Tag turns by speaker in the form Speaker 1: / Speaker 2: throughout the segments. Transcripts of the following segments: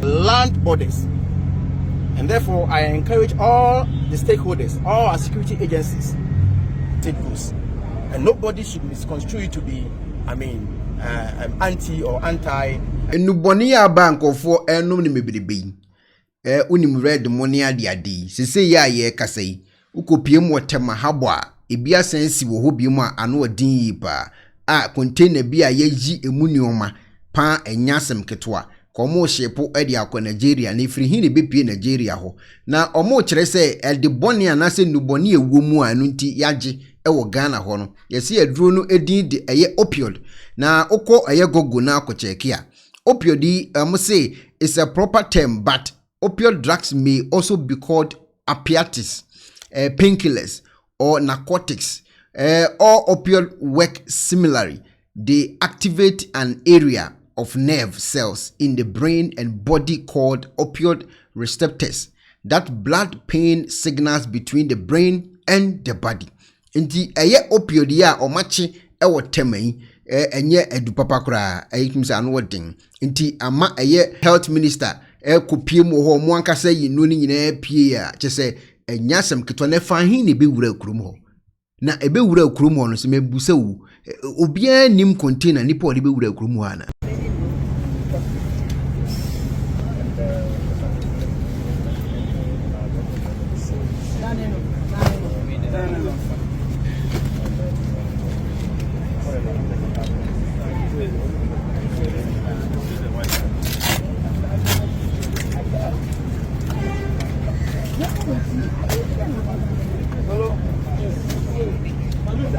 Speaker 1: land borders. And therefore, I encourage all the stakeholders, all our security agencies, take goods. And nobody should misconstrue it to be, anti or anti.
Speaker 2: Nubonia bank of four enum ni mebribe. Unim red money adi. Se ya ye kasei. Ukopiem wa Tema habwa. Ebia sensi wo hobiuma ano din yipa. Container bia yeji emunioma. Pa enyasem ketwa. Komo shepo edi akwa Nigeria. Ni frihini bepie Nigeria ho. Na omo chere se elde boni anase nuboni ewumu anunti yaji. Ewo Ghana ho no yesi aduro no edin de eye opioid na okọ eye gogo na akochekia opioid say is a proper term, but opioid drugs may also be called opiates, painkillers or narcotics. All opioid work similarly. They activate an area of nerve cells in the brain and body called opioid receptors that blood pain signals between the brain and the body. Inti eye opioid ya omachi ewo Tema yi enye edu papa kura ayikimsa anu wodin inti ama eye health minister kopie mu ho mo ankasa yi no ni nyina pie ya chese enyasem keto ne fa hin ne be wura kurum ho na ebe wura kurum ho no se mebusa wu obia nim container ni po de be wura kurum ho ana.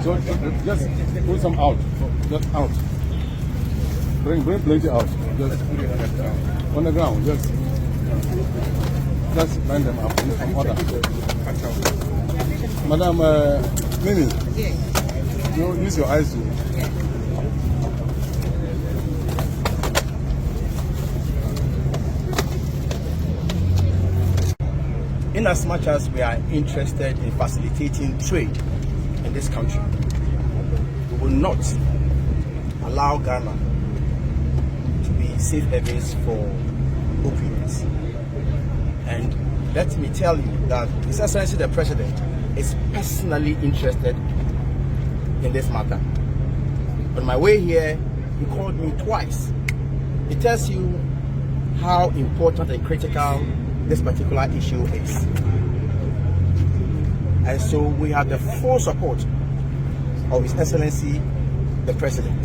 Speaker 3: So just pull some out. Just out. Bring plenty out. Just on the ground. Just line them up in some order. Madam Mimi, you use your eyes to.
Speaker 1: In as much as we are interested in facilitating trade in this country, we will not allow Ghana to be safe havens for opioids. And let me tell you that His Excellency the President is personally interested in this matter. On my way here, he called me twice. It tells you how important and critical this particular issue is. And so we have the full support of His Excellency the President.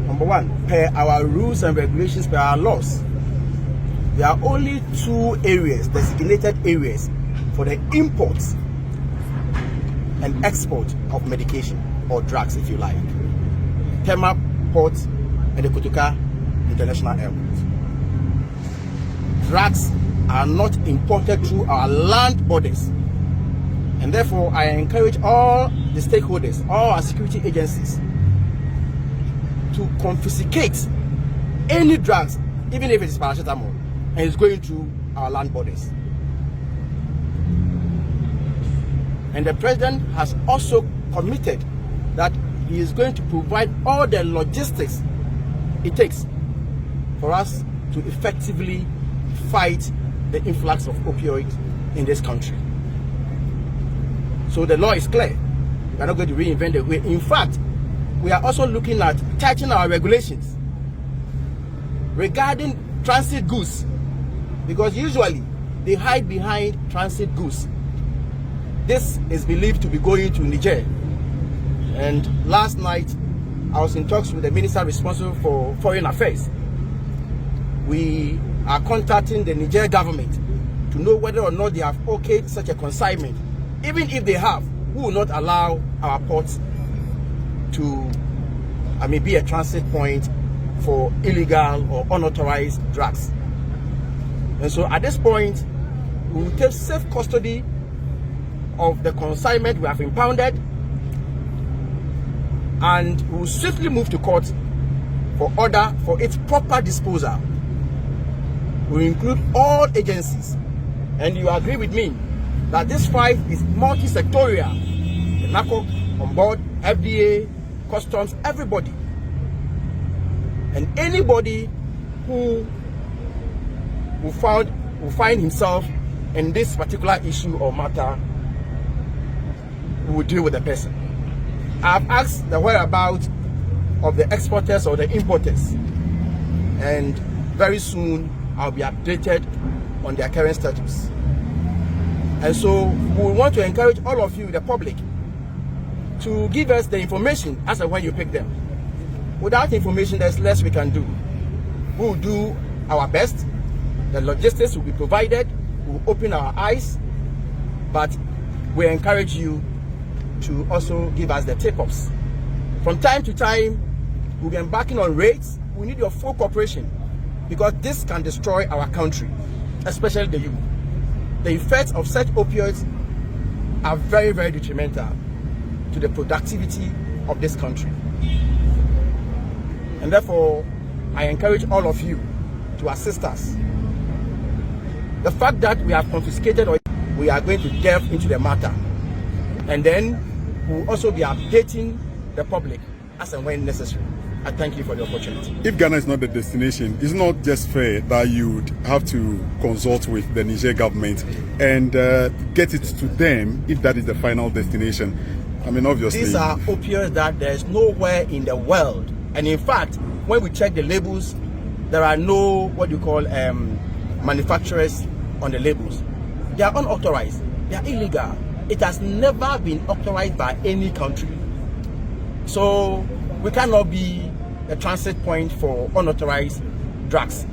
Speaker 1: Number one, per our rules and regulations, per our laws, there are only 2 areas, designated areas, for the import and export of medication or drugs, if you like. Tema Port and the Kotoka International Airport. Drugs are not imported through our land borders. And therefore, I encourage all the stakeholders, all our security agencies, to confiscate any drugs, even if it is paracetamol, and it's going through our land borders. And the President has also committed that he is going to provide all the logistics it takes for us to effectively fight the influx of opioids in this country. So the law is clear. We are not going to reinvent the wheel. In fact, we are also looking at tightening our regulations regarding transit goods, because usually they hide behind transit goods. This is believed to be going to Niger. And last night, I was in talks with the minister responsible for foreign affairs. We are contacting the Niger government to know whether or not they have okayed such a consignment. Even if they have, we will not allow our ports to be a transit point for illegal or unauthorized drugs. And so at this point, we will take safe custody of the consignment we have impounded, and we will swiftly move to court for order for its proper disposal. We include all agencies, and you agree with me that this fight is multi-sectorial. The NACO on board, FDA, customs, everybody. And anybody who will find himself in this particular issue or matter, we will deal with the person. I've asked the whereabouts of the exporters or the importers, and very soon I'll be updated on their current status. And so we want to encourage all of you, the public, to give us the information as and when you pick them. Without information, there's less we can do. We will do our best. The logistics will be provided. We will open our eyes. But we encourage you to also give us the tip-offs. From time to time, we'll be embarking on raids. We need your full cooperation because this can destroy our country, especially the youth. The effects of such opioids are very, very detrimental to the productivity of this country. And therefore, I encourage all of you to assist us. The fact that we have confiscated oil, we are going to delve into the matter. And then we'll also be updating the public as and when necessary. I thank you for the opportunity.
Speaker 3: If Ghana is not the destination, it's not just fair that you'd have to consult with the Niger government and get it to them if that is the final destination. I mean, obviously.
Speaker 1: These are opioids that there's nowhere in the world. And in fact, when we check the labels, there are no, what you call, manufacturers on the labels. They are unauthorized. They are illegal. It has never been authorized by any country. So we cannot be a transit point for unauthorized drugs.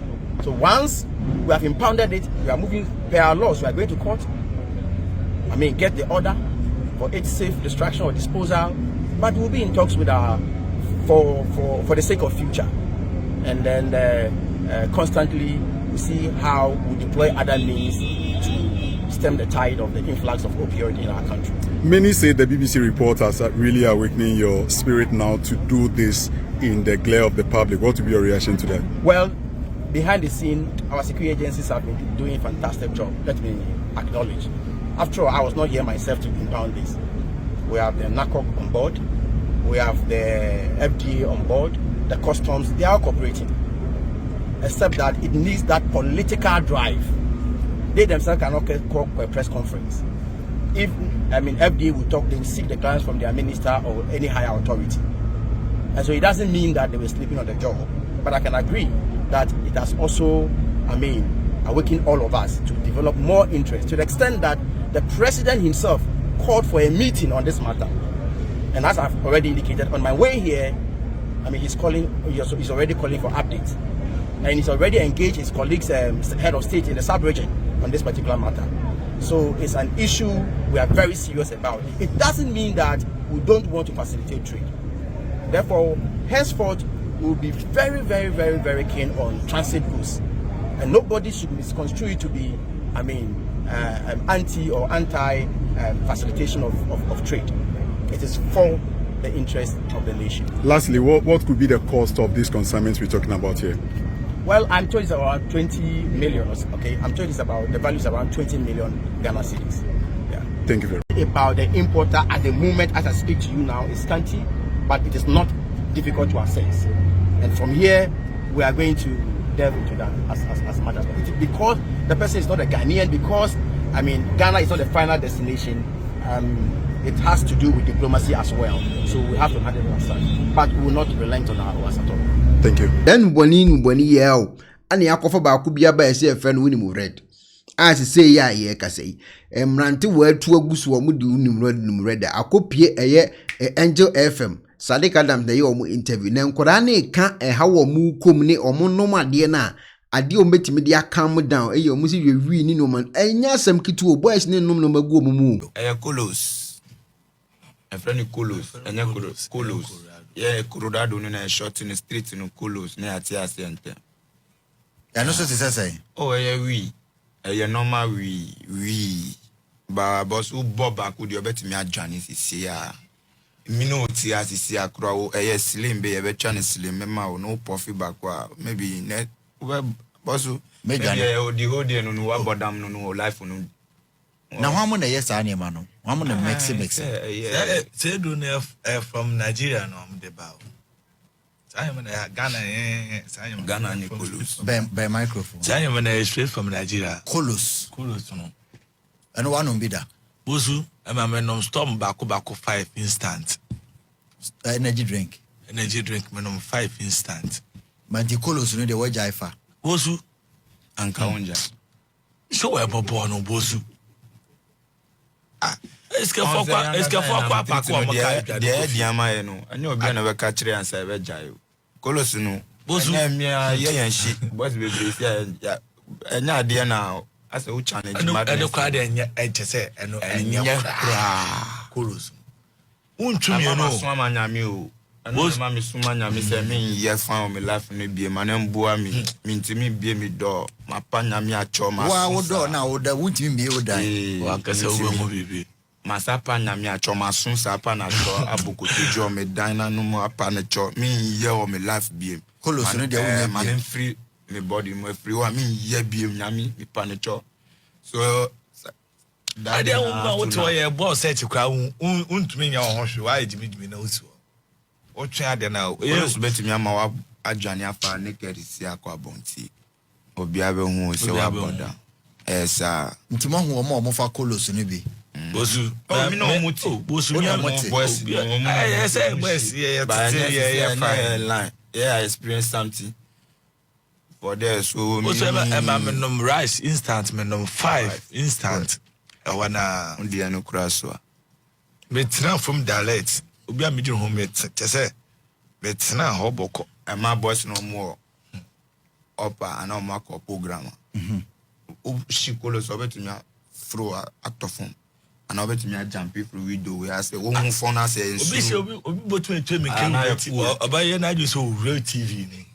Speaker 1: So once we have impounded it, we are moving per our laws. We are going to court. I mean, get the order for its safe destruction or disposal. But we'll be in talks with our for the sake of future, and then constantly we see how we deploy other means to stem the tide of the influx of opioid in our country.
Speaker 3: Many say the BBC reporters are really awakening your spirit now to do this in the glare of the public. What would be your reaction to that?
Speaker 1: Well, behind the scene, our security agencies have been doing a fantastic job. Let me acknowledge. After all, I was not here myself to impound this. We have the NACOC on board. We have the FDA on board, the customs, they are cooperating. Except that it needs that political drive. They themselves cannot call a press conference. If, FDA will talk, they will seek the clearance from their minister or any higher authority. And so it doesn't mean that they were sleeping on the job. But I can agree that it has also, awakened all of us to develop more interest to the extent that the president himself called for a meeting on this matter. And as I've already indicated, on my way here, he's already calling for updates. And he's already engaged his colleagues, head of state in the sub-region on this particular matter. So it's an issue we are very serious about. It doesn't mean that we don't want to facilitate trade. Therefore, henceforth, we'll be very, very, very, very keen on transit goods. And nobody should misconstrue it to be, anti or anti-facilitation of trade. It is for the interest of the nation.
Speaker 3: Lastly, what could be the cost of these consignments we're talking about here?
Speaker 1: Well, I'm told it's around 20 million. Okay, I'm told it's about the value is around 20 million Ghana cedis. Yeah.
Speaker 3: Thank you very much.
Speaker 1: About the importer at the moment, as I speak to you now, is scanty, but it is not difficult to assess. And from here, we are going to delve into that as much as possible. Because the person is not a Ghanaian, because Ghana is not the final destination. It has to do with diplomacy as well. So we have to handle it ourselves. But we will not relent on ours at all.
Speaker 3: Thank you.
Speaker 2: Then boni yeo ani akofa ba ku bia ba ese efe no Wonim red. As say ya ye ka say. Emrante wa tu agusu o mu di Wonim red akopie eye Angel FM. Sadiq Adam de ye o mu interview na nkora na ka ha wo mu kom ne o mu nom ade na ade o metimi de calm down eye o mu si wi ni no man enya asem kitu o boys ne nom no magu o mu
Speaker 4: kolos a friend kolos enya kolos yeah Colorado no na short in the street no kolos na ati asente
Speaker 5: ya no so se say
Speaker 4: oh yeah normal we ba boss u bob akudi obetimi adwane sisi ya minute asisi akra wo slim be be twa ne slim mema wo no profi bakwa maybe net boss maybe the whole day no wa bodam no life no
Speaker 5: na ho mo na yes ani ma no I'm gonna mix it.
Speaker 6: Say do ne from Nigeria no am de ba. Say man Ghana say man
Speaker 4: Ghana ni Kolos.
Speaker 5: By microphone.
Speaker 6: Say man straight from Nigeria.
Speaker 5: Kolos
Speaker 6: No.
Speaker 5: and one on bida.
Speaker 6: Bosu am menom storm back 5 instant.
Speaker 5: Energy drink.
Speaker 6: Energy drink menom 5 instant.
Speaker 5: But the Kolos no the way jaifa.
Speaker 6: Bosu
Speaker 4: Anka onja.
Speaker 6: show e bobo no bosu. Est-ce que faut quoi pas quoi mo ka
Speaker 4: de diama ye no anya obi na be ka kire ansa be jayo Kolos no
Speaker 6: Bosu
Speaker 4: na mia ye yan shi boss be be ya anya de na asa u challenge madness
Speaker 6: eno kwa de enya ejese eno enya kra Kolos untumi no
Speaker 4: so ma nyame o eno ma me suma nyame se me ye fan o me life no bie ma na mboa mi ntimi bie mi do ma pa nyame a cho ma
Speaker 5: Wa wo do na wo da wuntimi be wo da.
Speaker 6: wa kasa wo mo bibi
Speaker 4: masapa nyame a cho ma sun sapa na cho abokoto jo me dan na no mo apa na cho me ye o me life bie
Speaker 5: Kolos no de wo nya
Speaker 4: man
Speaker 5: bia.
Speaker 4: free me body mo free wa me ye bie nyame me pa na cho so
Speaker 6: I don't know what to your boss said to crown untumi nya ho hwe wa ejimi na osu o twa de na
Speaker 4: Kolos betimi ama wa adwane afa naked si akwa bonti obi abe hu o se wa boda esa
Speaker 5: Ntimo ho mo fa Kolos no bi.
Speaker 6: bosu
Speaker 4: mi no muti
Speaker 6: bosu
Speaker 5: mi
Speaker 6: mi
Speaker 5: no
Speaker 6: mo
Speaker 5: muti.
Speaker 6: boss I say boss yeah fine
Speaker 4: line I experienced something for there so
Speaker 6: bosu am rice instant menom 5 instant I wanna
Speaker 4: ndi anu kraso
Speaker 6: me tena from dialect obi a me di home say me tena hoboko
Speaker 4: my boss no more upper and on mark program she Kolos obetimi throw atofon and obetimi jump through window we I say one phone I say
Speaker 6: obi botu etu me can obaye na just so real TV ni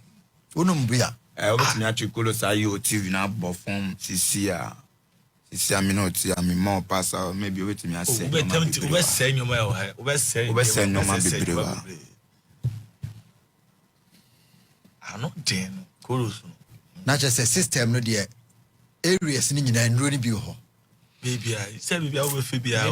Speaker 5: Unum bia.
Speaker 4: obetimi achi Kolos ayo TV na bo phone sisia me no ti am more pass maybe obetimi ase
Speaker 6: obe say nyoma ya ha obe say
Speaker 4: nyoma bebrewa
Speaker 6: ano den Kolos no
Speaker 5: Na just system no de areas ni nyina nduro ni bi ho.
Speaker 6: baby I say baby I will fe bia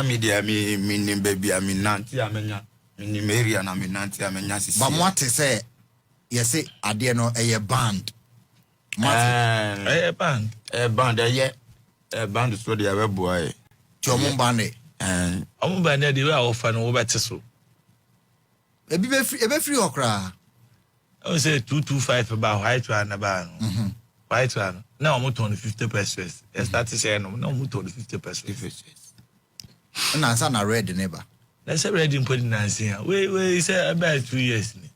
Speaker 4: me dia me nim baby me nanti amenya me nim area na me nanti amenya sisi
Speaker 5: Ba mo ate say yesi ade no eye band.
Speaker 6: band
Speaker 4: band so dia we boy
Speaker 5: Ti omo band
Speaker 6: omo ba na de we ofa no wo bete so
Speaker 5: e be free okra.
Speaker 6: I say 225 about white one about white one now I'm on 50 pesos I start to say no now I'm on 50 pesos
Speaker 5: Na answer na red neighbor.
Speaker 6: let's say ready put in answer we say about 2 years ni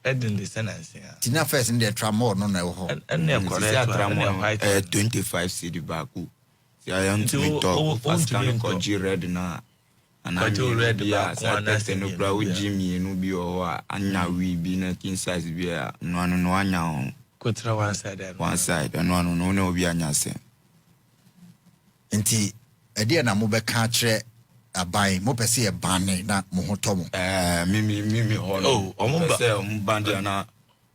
Speaker 6: heading the sentence
Speaker 5: Ti na first in the tramor no na wo ho.
Speaker 6: and they correct white
Speaker 4: 25 cedi baku see I am to me talk first can ko G red na and I
Speaker 6: red
Speaker 4: back
Speaker 6: one
Speaker 4: that's no bra we Jimmy no bi o anya we bi na king size bi no anya
Speaker 6: contra one side
Speaker 4: and no obi anya se
Speaker 5: Nti ade na mo be ka kire aban mo pese e ban na mo hoto mo.
Speaker 4: me
Speaker 6: oh omo
Speaker 4: say band na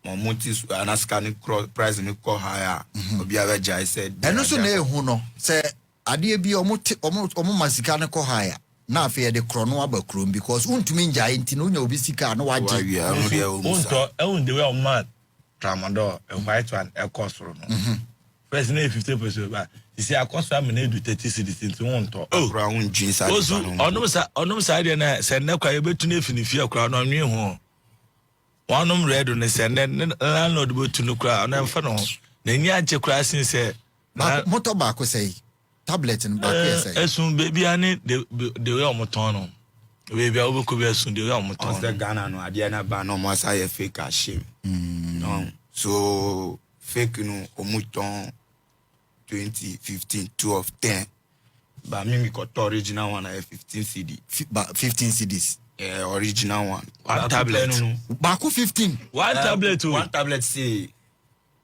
Speaker 4: mo mutis ana scan price ni ko higher obi abeja I said
Speaker 5: Eno so na ehu no se ade bi omo masika ne ko haya na afi de krono aba krom because untumi njae nti no nya obi sika na waje.
Speaker 6: on the way on man tramadol a white one a cost for no first na 50% ba you see a cost for me na do 30 cedis into one to
Speaker 4: brown jeans
Speaker 6: onum sa de na se na kwa yebetu na finifi akra no nwe ho wanum red no se na landlord betu no kra na mfa no na nya aje kra sin se
Speaker 5: Moto ba ko sei tablet in back here say.
Speaker 6: Esun baby ani the way omoton no. Baby I will go be esun the way omoton.
Speaker 4: The Ghana no ade na ba no mo say fake ashim. No. So fake no omuton 2015 2 But me got original one 15 CD.
Speaker 5: 15 CDs.
Speaker 4: Original one.
Speaker 6: One tablet.
Speaker 5: Baku 15.
Speaker 6: One tablet.
Speaker 4: One tablet say.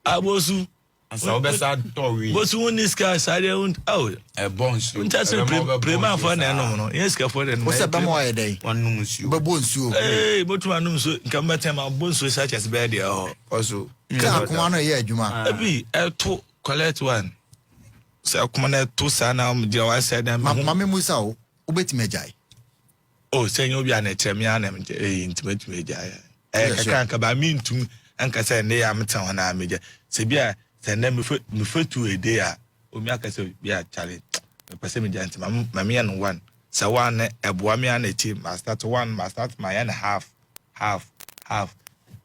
Speaker 6: Abosu.
Speaker 4: And so besa tori.
Speaker 6: Bosu won this guy side und oh.
Speaker 4: A bonus.
Speaker 6: Unta prema for na no. Yes ka for den.
Speaker 5: What's that more day?
Speaker 4: One num nsuo.
Speaker 5: Bebo nsuo.
Speaker 6: Eh, botu anum so nka matem abonso such as bed there.
Speaker 4: Also.
Speaker 5: Ka kuma no ye adwuma.
Speaker 6: Abi to collect one. say come na to sa na dia wa say na
Speaker 5: mama musa o obetime jai
Speaker 6: oh say you be an etrem ya na intimate me jai kaka ba mi ntum anka say ne ya meta wana meja se bia say na me fetu ede a o mi aka say bia challenge pese me jai mama ya no one so one eboa me na team ma start one ma start my and half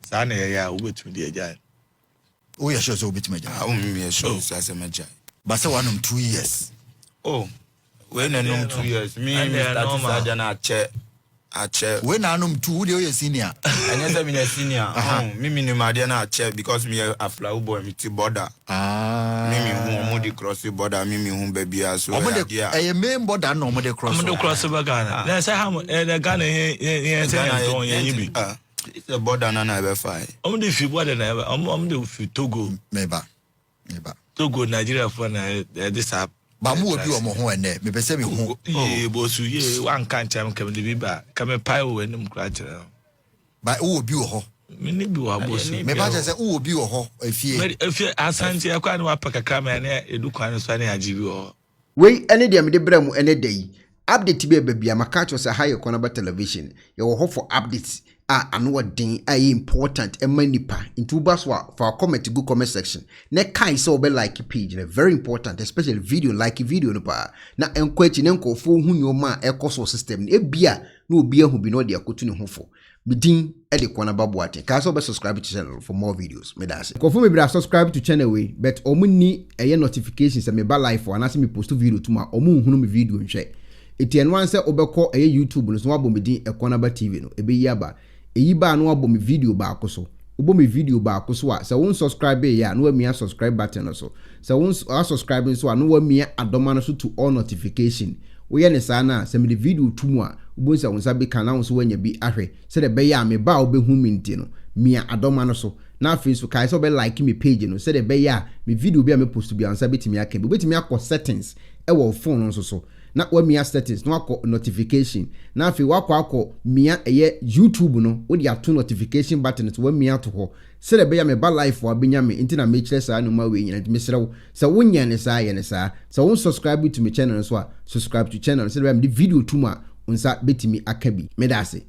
Speaker 6: sa na ya obetu de jai
Speaker 5: o ya sure so obetime jai
Speaker 4: o mi sure so say me jai
Speaker 5: but say one 2 years
Speaker 4: oh when I 2 years me start sergeant a chair
Speaker 5: when I 2 dey senior
Speaker 4: and yes I mean senior me minimum dey na chair because me a fly boy me ti border me who the cross the border me who baby as so
Speaker 5: e main border no mo dey cross
Speaker 6: ba Ghana na say ham e Ghana ye say don ye bi
Speaker 4: it's a border na be fine
Speaker 6: dey fi border na dey fi Togo
Speaker 5: meba
Speaker 6: Togo Nigeria for na this app
Speaker 5: ba mu obi omo ho ene me pese me hu
Speaker 6: ye bosu ye wan kan cham kam de bi ba kam pai wo enim kra kire
Speaker 5: ba wo obi wo ho
Speaker 6: me ni bi wo bosu
Speaker 5: me ba je se wo obi wo ho
Speaker 6: efie asanti e kwa ne wa paka kama ne edu kwan so ne aji bi wo
Speaker 2: we ene de me de bra mu ene dai update be bia maka cho se ha Ekuonaba television ye wo ho for updates ano den important emanipa into baswa for comment go comment section na kai so be like page na very important especially video no pa na enkwachi ne nkofo hu nyoma ekoso system e bia na obi ahu bi no de akotu ne hofo bidin e de Ekuonaba boate ka so be subscribe to channel for more videos me dase kofo me bra subscribe to channel we but omuni eye notifications me ba live for anase me post video tuma omu hunu me video nhwe etien wan se obekọ eye YouTube no so wabomedin Ekuonaba TV no ebe yaba eyi ba no abom video ba akoso obom video ba akoso a se won subscribe ya no amia subscribe button so se won subscribe so no amia adoma no so to all notification wo ye ne sa na se me video tumu a obon se won sabe kan na won so wanya bi ahwe se de be ya me ba obehu minti no mia adoma no so na Facebook kai so be like me page no se de be ya me video bi a me post bi an sabe timi aka bi betimi akọ settings e wo phone no so na wa mia status no akọ notification na afi wakọ mia eye YouTube no wo dia to notification button to wa mia to ho se de be ya me ba live wa benya me intina me kire sa no ma we nyina me serew se wonya ne sa ye ne sa se won subscribe to me channel so a subscribe to channel se de be me video tuma unsa betimi akabi me dase